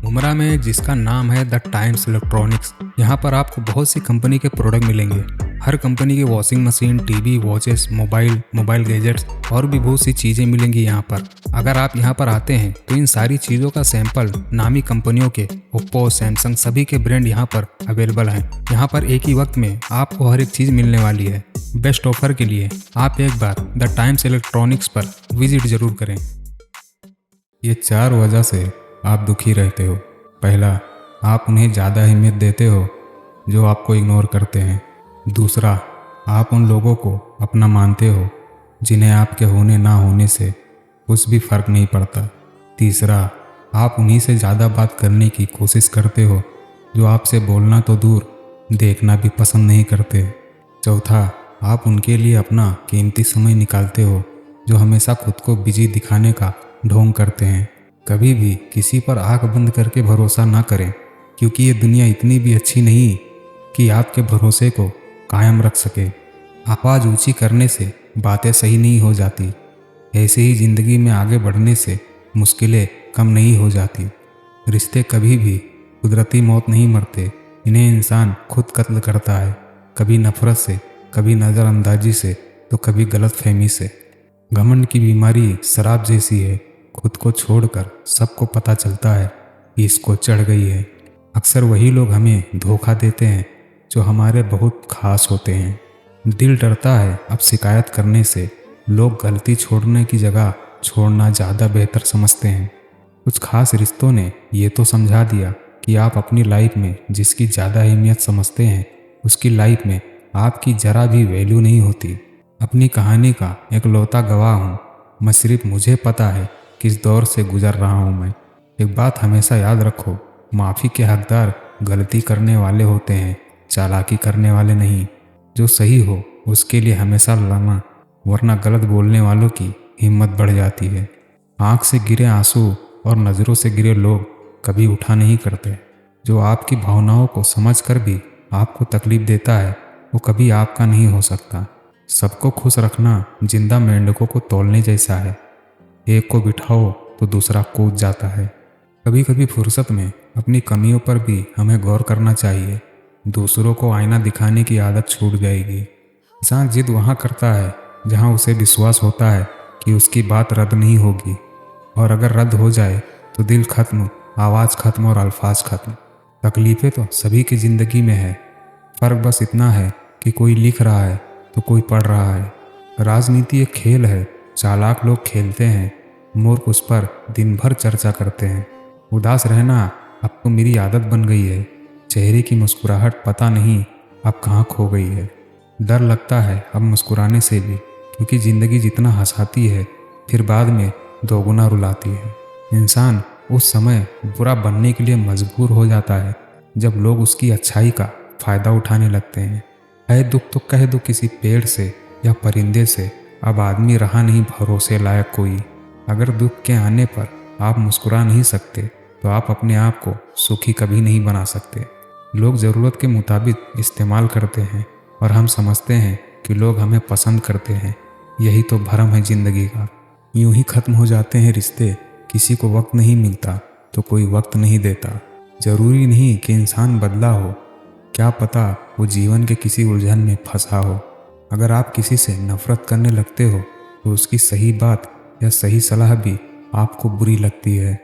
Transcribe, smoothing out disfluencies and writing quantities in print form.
उमरा में जिसका नाम है द टाइम्स इलेक्ट्रॉनिक्स। यहाँ पर आपको बहुत सी कंपनी के प्रोडक्ट मिलेंगे। हर कंपनी की washing machine, TV, watches, mobile gadgets और भी बहुत सी चीज़ें मिलेंगी यहाँ पर। अगर आप यहाँ पर आते हैं तो इन सारी चीज़ों का सैंपल नामी कंपनियों के ओप्पो, सैमसंग सभी के ब्रांड यहाँ पर अवेलेबल हैं। यहाँ पर एक ही वक्त में आपको हर एक चीज़ मिलने वाली है। बेस्ट ऑफर के लिए आप एक बार द टाइम्स इलेक्ट्रॉनिक्स पर विजिट जरूर करें। ये 4 वजह से आप दुखी रहते हो। पहला, आप उन्हें ज़्यादा अहमियत देते हो जो आपको इग्नोर करते हैं। दूसरा, आप उन लोगों को अपना मानते हो जिन्हें आपके होने ना होने से कुछ भी फर्क नहीं पड़ता। तीसरा, आप उन्हीं से ज़्यादा बात करने की कोशिश करते हो जो आपसे बोलना तो दूर देखना भी पसंद नहीं करते। चौथा, आप उनके लिए अपना कीमती समय निकालते हो जो हमेशा खुद को बिजी दिखाने का ढोंग करते हैं। कभी भी किसी पर आंख बंद करके भरोसा ना करें, क्योंकि ये दुनिया इतनी भी अच्छी नहीं कि आपके भरोसे को कायम रख सके। आवाज़ ऊंची करने से बातें सही नहीं हो जाती। ऐसे ही ज़िंदगी में आगे बढ़ने से मुश्किलें कम नहीं हो जाती। रिश्ते कभी भी कुदरती मौत नहीं मरते, इन्हें इंसान खुद कत्ल करता है। कभी नफरत से, कभी नज़रअंदाजी से, तो कभी गलतफहमी से। घमंड की बीमारी शराब जैसी है, खुद को छोड़कर सबको पता चलता है कि इसको चढ़ गई है। अक्सर वही लोग हमें धोखा देते हैं जो हमारे बहुत खास होते हैं। दिल डरता है अब शिकायत करने से। लोग गलती छोड़ने की जगह छोड़ना ज़्यादा बेहतर समझते हैं। कुछ खास रिश्तों ने ये तो समझा दिया कि आप अपनी लाइफ में जिसकी ज़्यादा अहमियत समझते हैं उसकी लाइफ में आपकी ज़रा भी वैल्यू नहीं होती। अपनी कहानी का एकलौता गवाह हूँ। मैं सिर्फ मुझे पता है किस दौर से गुजर रहा हूँ मैं। एक बात हमेशा याद रखो, माफ़ी के हकदार गलती करने वाले होते हैं, चालाकी करने वाले नहीं। जो सही हो उसके लिए हमेशा लड़ना, वरना गलत बोलने वालों की हिम्मत बढ़ जाती है। आँख से गिरे आंसू और नज़रों से गिरे लोग कभी उठा नहीं करते। जो आपकी भावनाओं को समझ कर भी आपको तकलीफ देता है वो कभी आपका नहीं हो सकता। सबको खुश रखना जिंदा मेंढकों को तौलने जैसा है। एक को बिठाओ तो दूसरा कूद जाता है। कभी कभी फुर्सत में अपनी कमियों पर भी हमें गौर करना चाहिए। दूसरों को आईना दिखाने की आदत छूट जाएगी। इंसान जिद वहाँ करता है जहाँ उसे विश्वास होता है कि उसकी बात रद्द नहीं होगी, और अगर रद्द हो जाए तो दिल खत्म, आवाज़ खत्म और अल्फाज खत्म। तकलीफ़ें तो सभी की ज़िंदगी में है, फ़र्क बस इतना है कि कोई लिख रहा है तो कोई पढ़ रहा है। राजनीति एक खेल है, चालाक लोग खेलते हैं, मूर्ख उस पर दिन भर चर्चा करते हैं। उदास रहना अब तो मेरी आदत बन गई है। चेहरे की मुस्कुराहट पता नहीं अब कहाँ खो गई है। डर लगता है अब मुस्कुराने से भी, क्योंकि ज़िंदगी जितना हंसाती है फिर बाद में दोगुना रुलाती है। इंसान उस समय बुरा बनने के लिए मजबूर हो जाता है जब लोग उसकी अच्छाई का फ़ायदा उठाने लगते हैं। है दुख तो कह दो किसी पेड़ से या परिंदे से, अब आदमी रहा नहीं भरोसे लायक कोई। अगर दुख के आने पर आप मुस्कुरा नहीं सकते तो आप अपने आप को सुखी कभी नहीं बना सकते। लोग ज़रूरत के मुताबिक इस्तेमाल करते हैं और हम समझते हैं कि लोग हमें पसंद करते हैं। यही तो भरम है ज़िंदगी का। यूं ही ख़त्म हो जाते हैं रिश्ते। किसी को वक्त नहीं मिलता तो कोई वक्त नहीं देता। ज़रूरी नहीं कि इंसान बदला हो, क्या पता वो जीवन के किसी उलझन में फंसा हो। अगर आप किसी से नफरत करने लगते हो तो उसकी सही बात या सही सलाह भी आपको बुरी लगती है।